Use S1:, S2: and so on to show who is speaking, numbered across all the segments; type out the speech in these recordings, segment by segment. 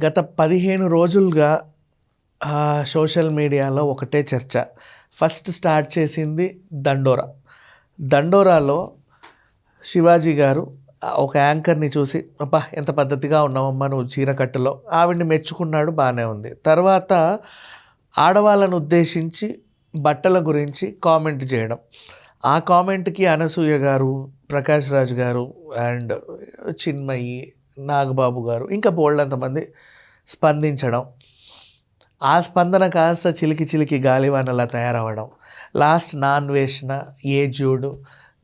S1: గత 15 రోజులుగా సోషల్ మీడియాలో ఒకటే చర్చ. ఫస్ట్ స్టార్ట్ చేసింది దండోరా. దండోరాలో శివాజీ గారు ఒక యాంకర్ని చూసి, అబ్బా ఎంత పద్ధతిగా ఉన్నావమ్మా నువ్వు చీరకట్టులో, ఆవిడ్ని మెచ్చుకున్నాడు, బాగానే ఉంది. తర్వాత ఆడవాళ్ళను ఉద్దేశించి బట్టల గురించి కామెంట్ చేయడం. ఆ కామెంట్కి అనసూయ గారు, ప్రకాష్ రాజ్ గారు అండ్ చిన్మయి, నాగబాబు గారు ఇంకా బోల్డంతమంది స్పందించడం. ఆ స్పందన కాస్త చిలికి చిలికి గాలివానలా తయారవ్వడం. లాస్ట్ నాన్వేషణ, ఏజూడు,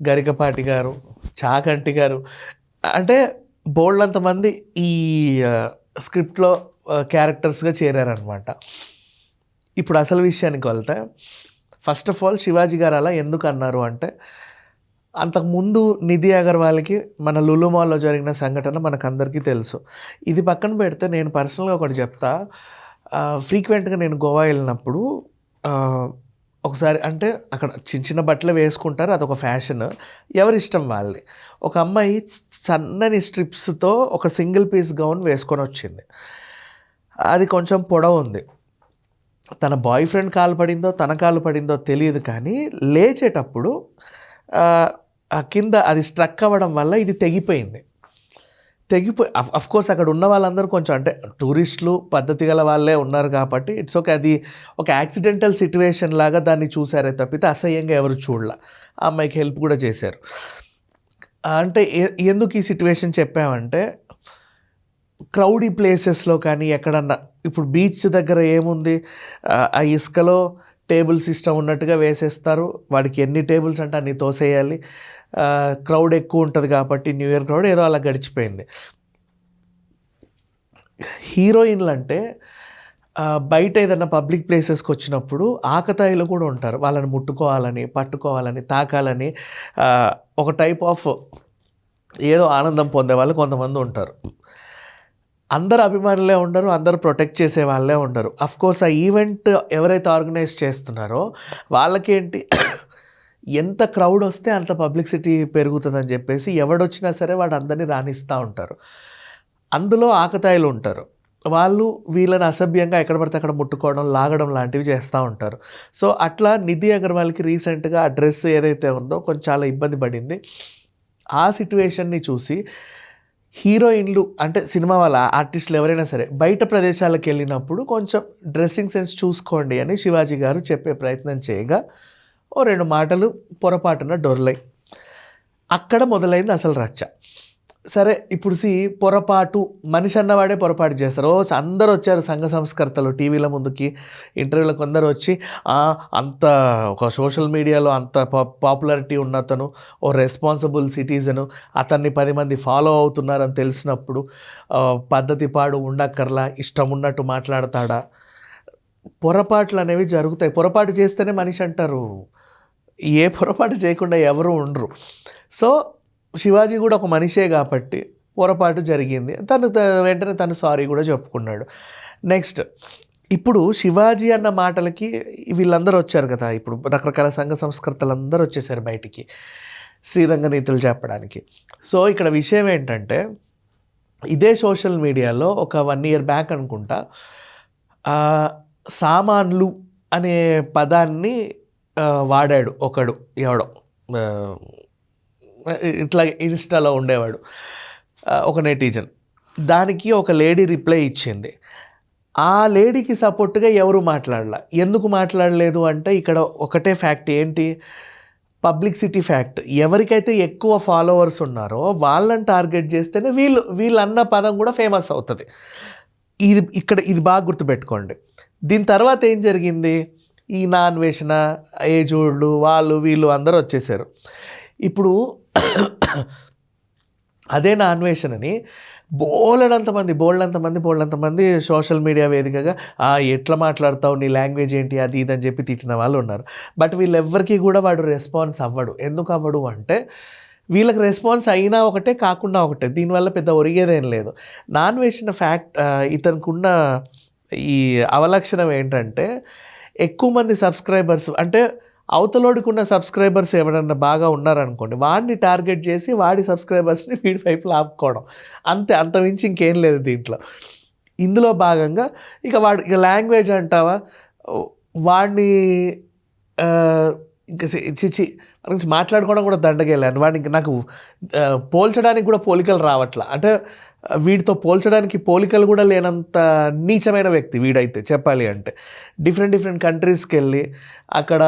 S1: గరికపాటి గారు, చాకంటి గారు, అంటే బోల్డంతమంది ఈ స్క్రిప్ట్లో క్యారెక్టర్స్గా చేరారనమాట. ఇప్పుడు అసలు విషయానికి వెళ్తే, ఫస్ట్ ఆఫ్ ఆల్ శివాజీ గారు అలా ఎందుకు అన్నారు అంటే, అంతకుముందు నిధి అగర్వాల్కి మన లులు మాల్లో జరిగిన సంఘటన మనకందరికీ తెలుసు. ఇది పక్కన పెడితే నేను పర్సనల్గా ఒకటి చెప్తా. ఫ్రీక్వెంట్గా నేను గోవా వెళ్ళినప్పుడు ఒకసారి, అంటే అక్కడ చిన్న చిన్న బట్టలు వేసుకుంటారు, అదొక ఫ్యాషన్, ఎవరిష్టం వాళ్ళది. ఒక అమ్మాయి సన్నని స్ట్రిప్స్తో ఒక సింగిల్ పీస్ గౌన్ వేసుకొని వచ్చింది. అది కొంచెం పొడవు ఉంది. తన బాయ్ ఫ్రెండ్ కాలు పడిందో తన కాలు పడిందో తెలియదు, కానీ లేచేటప్పుడు కింద అది స్ట్రక్ అవ్వడం వల్ల ఇది తెగిపోయింది. అఫ్కోర్స్ అక్కడ ఉన్న వాళ్ళందరూ కొంచెం, అంటే టూరిస్టులు పద్ధతి గల వాళ్ళే ఉన్నారు కాబట్టి ఇట్స్ ఓకే. అది ఒక యాక్సిడెంటల్ సిట్యువేషన్ లాగా దాన్ని చూసారే తప్పితే అసహ్యంగా ఎవరు చూడలే. ఆ అమ్మాయికి హెల్ప్ కూడా చేశారు. అంటే ఎందుకు ఈ సిట్యువేషన్ చెప్పామంటే, క్రౌడీ ప్లేసెస్లో కానీ ఎక్కడన్నా, ఇప్పుడు బీచ్ దగ్గర ఏముంది, ఆ ఇసుకలో టేబుల్ సిస్టమ్ ఉన్నట్టుగా వేసేస్తారు. వాడికి ఎన్ని టేబుల్స్ అంటే అన్ని తోసేయాలి. క్రౌడ్ ఎక్కువ ఉంటుంది కాబట్టి న్యూ ఇయర్ క్రౌడ్ ఏదో అలా గడిచిపోయింది. హీరోయిన్లు అంటే బయట ఏదైనా పబ్లిక్ ప్లేసెస్కి వచ్చినప్పుడు ఆకతాయిలు కూడా ఉంటారు. వాళ్ళని ముట్టుకోవాలని, పట్టుకోవాలని, తాకాలని ఒక టైప్ ఆఫ్ ఏదో ఆనందం పొందే వాళ్ళు కొంతమంది ఉంటారు. అందరు అభిమానులే ఉండరు, అందరూ ప్రొటెక్ట్ చేసే వాళ్ళే ఉండరు. అఫ్కోర్స్ ఆ ఈవెంట్ ఎవరైతే ఆర్గనైజ్ చేస్తున్నారో వాళ్ళకేంటి, ఎంత క్రౌడ్ వస్తే అంత పబ్లిసిటీ పెరుగుతుందని చెప్పేసి ఎవడొచ్చినా సరే వాడు అందరినీ రాణిస్తూ ఉంటారు. అందులో ఆకతాయిలు ఉంటారు. వాళ్ళు వీళ్ళని అసభ్యంగా ఎక్కడ పడితే అక్కడ ముట్టుకోవడం, లాగడం లాంటివి చేస్తూ ఉంటారు. సో అట్లా నిధి అగర్వాల్కి రీసెంట్గా ఆ డ్రెస్ ఏదైతే ఉందో కొంచెం చాలా ఇబ్బంది పడింది. ఆ సిట్యువేషన్ని చూసి హీరోయిన్లు, అంటే సినిమా వాళ్ళ ఆర్టిస్టులు ఎవరైనా సరే బయట ప్రదేశాలకు వెళ్ళినప్పుడు కొంచెం డ్రెస్సింగ్ సెన్స్ చూసుకోండి అని శివాజీ గారు చెప్పే ప్రయత్నం చేయగా ఓ 2 మాటలు పొరపాటున డొర్లై. అక్కడ మొదలైంది అసలు రచ్చ. సరే, ఇప్పుడు పొరపాటు, మనిషి అన్నవాడే పొరపాటు చేస్తారు. అందరూ వచ్చారు, సంఘ సంస్కర్తలు టీవీల ముందుకి, ఇంటర్వ్యూలకు అందరూ వచ్చి, అంత ఒక సోషల్ మీడియాలో అంత పాపులారిటీ ఉన్న అతను, ఓ రెస్పాన్సిబుల్ సిటిజను, అతన్ని 10 మంది ఫాలో అవుతున్నారని తెలిసినప్పుడు పద్ధతి పాడు ఉండక్కర్లా, ఇష్టం ఉన్నట్టు మాట్లాడతాడా? పొరపాట్లు అనేవి జరుగుతాయి. పొరపాటు చేస్తేనే మనిషి అంటారు. ఏ పొరపాటు చేయకుండా ఎవరు ఉండరు. సో శివాజీ కూడా ఒక మనిషే కాబట్టి పొరపాటు జరిగింది. వెంటనే తను సారీ కూడా చెప్పుకున్నాడు. నెక్స్ట్, ఇప్పుడు శివాజీ అన్న మాటలకి వీళ్ళందరూ వచ్చారు కదా, ఇప్పుడు రకరకాల సంఘ సంస్కృతులందరూ వచ్చేసారు బయటికి శ్రీరంగ నీతులు చెప్పడానికి. సో ఇక్కడ విషయం ఏంటంటే, ఇదే సోషల్ మీడియాలో ఒక 1 year బ్యాక్ అనుకుంటా, సామాన్లు అనే పదాన్ని వాడాడు ఒకడు, ఎవడో ఇట్లా ఇన్స్టాలో ఉండేవాడు, ఒక నెటిజన్. దానికి ఒక లేడీ రిప్లై ఇచ్చింది. ఆ లేడీకి సపోర్ట్గా ఎవరు మాట్లాడలా. ఎందుకు మాట్లాడలేదు అంటే, ఇక్కడ ఒకటే ఫ్యాక్ట్ ఏంటి, పబ్లిసిటీ ఫ్యాక్ట్. ఎవరికైతే ఎక్కువ ఫాలోవర్స్ ఉన్నారో వాళ్ళని టార్గెట్ చేస్తేనే వీళ్ళన్న పదం కూడా ఫేమస్ అవుతుంది. ఇది బాగా గుర్తుపెట్టుకోండి. దీని తర్వాత ఏం జరిగింది, ఈ నాన్వేషణ, ఏజోళ్ళు, వాళ్ళు వీళ్ళు అందరూ వచ్చేసారు. ఇప్పుడు అదే నాన్వేషణని బోల్డంతమంది సోషల్ మీడియా వేదికగా ఎట్లా మాట్లాడతావు, నీ లాంగ్వేజ్ ఏంటి, అది ఇదని చెప్పి తిట్టిన వాళ్ళు ఉన్నారు. బట్ వీళ్ళెవ్వరికీ కూడా వాడు రెస్పాన్స్ అవ్వడు. ఎందుకు అవ్వడు అంటే, వీళ్ళకి రెస్పాన్స్ అయినా ఒకటే, కాకుండా ఒకటే. దీనివల్ల పెద్ద ఒరిగేదేం లేదు. నాన్వేషణ ఫ్యాక్ట్, ఇతనుకున్న ఈ అవలక్షణం ఏంటంటే, ఎక్కువ మంది సబ్స్క్రైబర్స్, అంటే అవతలోడుకున్న సబ్స్క్రైబర్స్ ఎవరన్నా బాగా ఉన్నారనుకోండి, వాడిని టార్గెట్ చేసి వాడి సబ్స్క్రైబర్స్ని ఫీడ్ వైపు ఆపుకోవడం, అంతే. అంతమించి ఇంకేం లేదు దీంట్లో. ఇందులో భాగంగా ఇక ఇక లాంగ్వేజ్ అంటావా, వాడిని ఇంకా చిచి వాడి గురించి మాట్లాడుకోవడం కూడా దండగేళ్ళాను. వాడిని ఇంక నాకు పోల్చడానికి కూడా పోలికలు రావట్లా. అంటే వీడితో పోల్చడానికి పోలికలు కూడా లేనంత నీచమైన వ్యక్తి వీడైతే చెప్పాలి అంటే. డిఫరెంట్ కంట్రీస్కి వెళ్ళి అక్కడ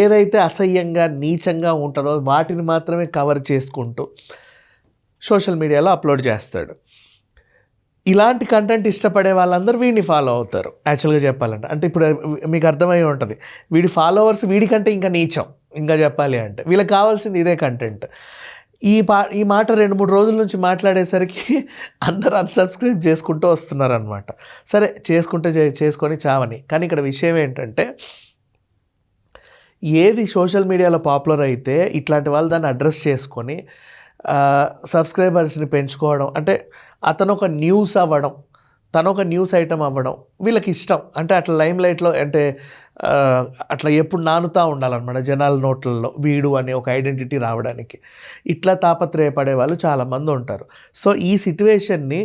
S1: ఏదైతే అసహ్యంగా నీచంగా ఉంటుందో వాటిని మాత్రమే కవర్ చేసుకుంటూ సోషల్ మీడియాలో అప్లోడ్ చేస్తాడు. ఇలాంటి కంటెంట్ ఇష్టపడే వాళ్ళందరూ వీడిని ఫాలో అవుతారు యాక్చువల్గా చెప్పాలంటే. అంటే ఇప్పుడు మీకు అర్థమై ఉంటుంది, వీడి ఫాలోవర్స్ వీడికంటే ఇంకా నీచం. ఇంకా చెప్పాలి అంటే వీళ్ళకి కావాల్సింది ఇదే కంటెంట్. ఈ మాట 2-3 రోజుల నుంచి మాట్లాడేసరికి అందరూ అన్సబ్స్క్రైబ్ చేసుకుంటూ వస్తున్నారనమాట. సరే చేసుకొని చావని. కానీ ఇక్కడ విషయం ఏంటంటే, ఏది సోషల్ మీడియాలో పాపులర్ అయితే ఇట్లాంటి వాళ్ళు దాన్ని అడ్రస్ చేసుకొని సబ్స్క్రైబర్స్ని పెంచుకోవడం, అంటే అతను ఒక న్యూస్ అవ్వడం, తను ఒక న్యూస్ ఐటమ్ అవ్వడం వీళ్ళకి ఇష్టం. అంటే అట్లా లైమ్ లైట్లో అంటే అట్లా ఎప్పుడు నానుతూ ఉండాలన్నమాట జనాల నోట్లలో వీడు అనే ఒక ఐడెంటిటీ రావడానికి. ఇట్లా తాపత్రయపడే వాళ్ళు చాలామంది ఉంటారు. సో ఈ సిట్యువేషన్ని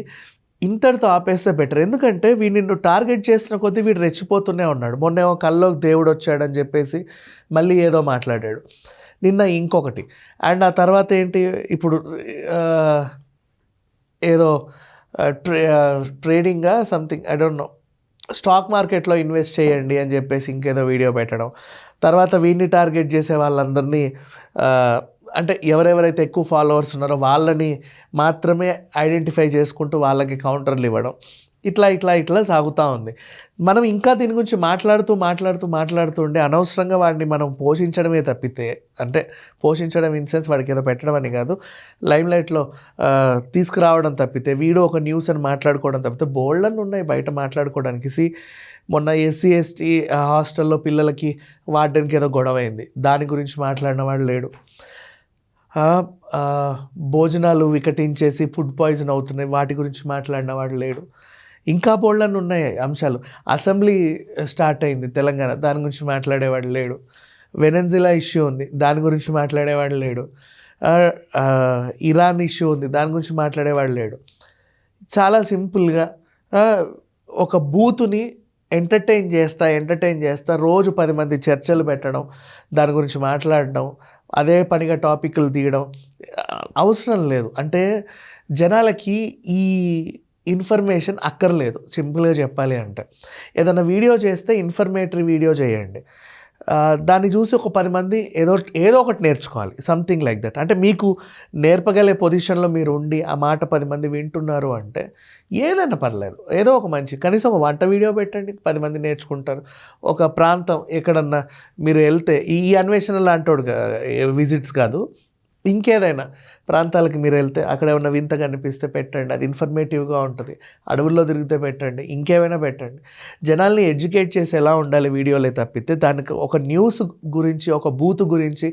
S1: ఇంతటితో ఆపేస్తే బెటర్. ఎందుకంటే వీడిని టార్గెట్ చేసిన కొద్దీ వీడు రెచ్చిపోతూనే ఉన్నాడు. మొన్నేమో కల్లోకి దేవుడు వచ్చాడని చెప్పేసి మళ్ళీ ఏదో మాట్లాడాడు, నిన్న ఇంకొకటి, అండ్ ఆ తర్వాత ఏంటి ఇప్పుడు ఏదో ట్రేడింగ్గా something I don't know, stock మార్కెట్లో ఇన్వెస్ట్ చేయండి అని చెప్పేసి ఇంకేదో వీడియో పెట్టడం. తర్వాత వీడిని టార్గెట్ చేసే వాళ్ళందరినీ అంటే ఎవరెవరైతే ఎక్కువ ఫాలోవర్స్ ఉన్నారో వాళ్ళని మాత్రమే ఐడెంటిఫై చేసుకుంటూ వాళ్ళకి కౌంటర్లు ఇవ్వడం. ఇట్లా సాగుతూ ఉంది. మనం ఇంకా దీని గురించి మాట్లాడుతూ ఉండే అనవసరంగా వాడిని మనం పోషించడమే తప్పితే, అంటే పోషించడం ఇన్ సెన్స్ వాడికి ఏదో పెట్టడం అని కాదు, లైమ్ లైట్లో తీసుకురావడం తప్పితే, వీడు ఒక న్యూస్ అని మాట్లాడుకోవడం తప్పితే బోల్డన్ ఉన్నాయి బయట మాట్లాడుకోవడానికి. మొన్న ఎస్సీ ఎస్టీ హాస్టల్లో పిల్లలకి వార్డెన్కి ఏదో గొడవ అయింది, దాని గురించి మాట్లాడిన వాడు లేడు. భోజనాలు వికటించేసి ఫుడ్ పాయిజన్ అవుతున్నాయి, వాటి గురించి మాట్లాడిన వాడు లేడు. ఇంకా బోల్డన్ ఉన్నాయి అంశాలు. అసెంబ్లీ స్టార్ట్ అయింది తెలంగాణ, దాని గురించి మాట్లాడేవాడు లేడు. వెనెజులా ఇష్యూ ఉంది, దాని గురించి మాట్లాడేవాడు లేడు. ఇరాన్ ఇష్యూ ఉంది, దాని గురించి మాట్లాడేవాడు లేడు. చాలా సింపుల్గా ఒక బూతుని ఎంటర్టైన్ చేస్తా రోజు 10 మంది చర్చలు పెట్టడం, దాని గురించి మాట్లాడడం, అదే పనిగా టాపిక్లు తీయడం అవసరం లేదు. అంటే జనాలకి ఈ ఇన్ఫర్మేషన్ అక్కర్లేదు. సింపుల్గా చెప్పాలి అంటే ఏదైనా వీడియో చేస్తే ఇన్ఫర్మేటరీ వీడియో చేయండి, దాన్ని చూసి ఒక 10 మంది ఏదో ఒకటి నేర్చుకోవాలి, సంథింగ్ లైక్ దట్. అంటే మీకు నేర్పగలే పొజిషన్లో మీరు ఉండి ఆ మాట 10 మంది వింటున్నారు అంటే ఏదైనా పర్లేదు, ఏదో ఒక కనీసం ఒక వంట వీడియో పెట్టండి, 10 మంది నేర్చుకుంటారు. ఒక ప్రాంతం ఎక్కడన్నా మీరు వెళ్తే, ఈ అన్వేషణ లాంటి విజిట్స్ కాదు, ఇంకేదైనా ప్రాంతాలకి మీరు వెళ్తే అక్కడ ఏమైనా వింత కనిపిస్తే పెట్టండి, అది ఇన్ఫర్మేటివ్గా ఉంటుంది. అడవుల్లో తిరిగితే పెట్టండి, ఇంకేమైనా పెట్టండి. జనాల్ని ఎడ్యుకేట్ చేసి ఎలా ఉండాలి వీడియోలే తప్పితే దానికి ఒక న్యూస్ గురించి, ఒక బూత్ గురించి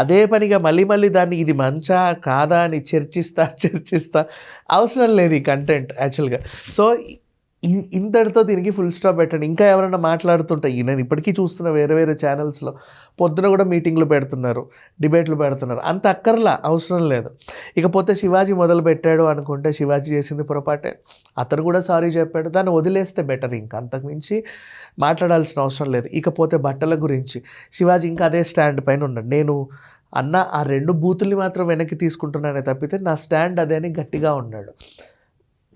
S1: అదే పనిగా మళ్ళీ దాన్ని ఇది మంచా కాదా అని చర్చిస్తా అవసరం లేదు ఈ కంటెంట్ యాక్చువల్గా. సో ఇంతటితో దీనికి ఫుల్ స్టాప్ పెట్టండి. ఇంకా ఎవరైనా మాట్లాడుతుంటాయి, నేను ఇప్పటికీ చూస్తున్న వేరే ఛానల్స్లో పొద్దున కూడా మీటింగ్లు పెడుతున్నారు, డిబేట్లు పెడుతున్నారు. అంత అక్కర్లా, అవసరం లేదు. ఇకపోతే శివాజీ మొదలు పెట్టాడు అనుకుంటే శివాజీ చేసింది పొరపాటే, అతను కూడా సారీ చెప్పాడు, దాన్ని వదిలేస్తే బెటర్. ఇంకా అంతకుమించి మాట్లాడాల్సిన అవసరం లేదు. ఇకపోతే బట్టల గురించి శివాజీ ఇంకా అదే స్టాండ్ పైన ఉన్నాడు. నేను ఆ 2 బూతుల్ని మాత్రం వెనక్కి తీసుకుంటున్నానే తప్పితే నా స్టాండ్ అదే అని గట్టిగా ఉన్నాడు.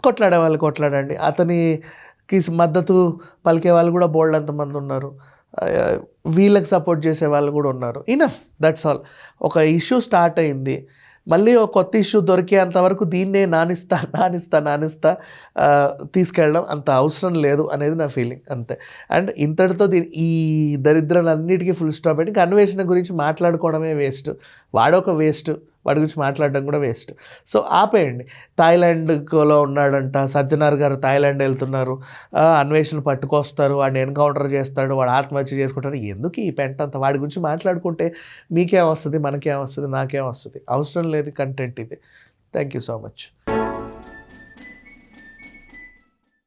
S1: కొట్లాడే వాళ్ళు కొట్లాడండి, అతనికి మద్దతు పలికే వాళ్ళు కూడా బోల్డ్ అంతమంది ఉన్నారు, వీళ్ళకి సపోర్ట్ చేసే వాళ్ళు కూడా ఉన్నారు. Enough, that's all. ఒక ఇష్యూ స్టార్ట్ అయింది, మళ్ళీ ఒక కొత్త ఇష్యూ దొరికేంత వరకు దీన్నే నానిస్తా తీసుకెళ్ళడం అంత అవసరం లేదు అనేది నా ఫీలింగ్, అంతే. అండ్ ఇంతటితో ఈ దరిద్రాలన్నిటికీ ఫుల్ స్టాప్ పెట్టి అన్వేషణ గురించి మాట్లాడుకోవడమే వేస్ట్. వాడొక వేస్ట్, వాడి గురించి మాట్లాడడం కూడా వేస్ట్. సో ఆపేయండి. థాయిలాండ్లో ఉన్నాడంట సజ్జనార్ గారు, థాయిలాండ్ వెళ్తున్నారు, అన్వేషణ పట్టుకొస్తారు, వాడిని ఎన్కౌంటర్ చేస్తాడు, వాడు ఆత్మహత్య చేసుకుంటారు. ఎందుకు ఈ పెంట అంతా? వాడి గురించి మాట్లాడుకుంటే మీకేం వస్తుంది, మనకేం వస్తుంది, నాకేం వస్తుంది? అవసరం లేదు కంటెంట్ ఇది. Thank you so much.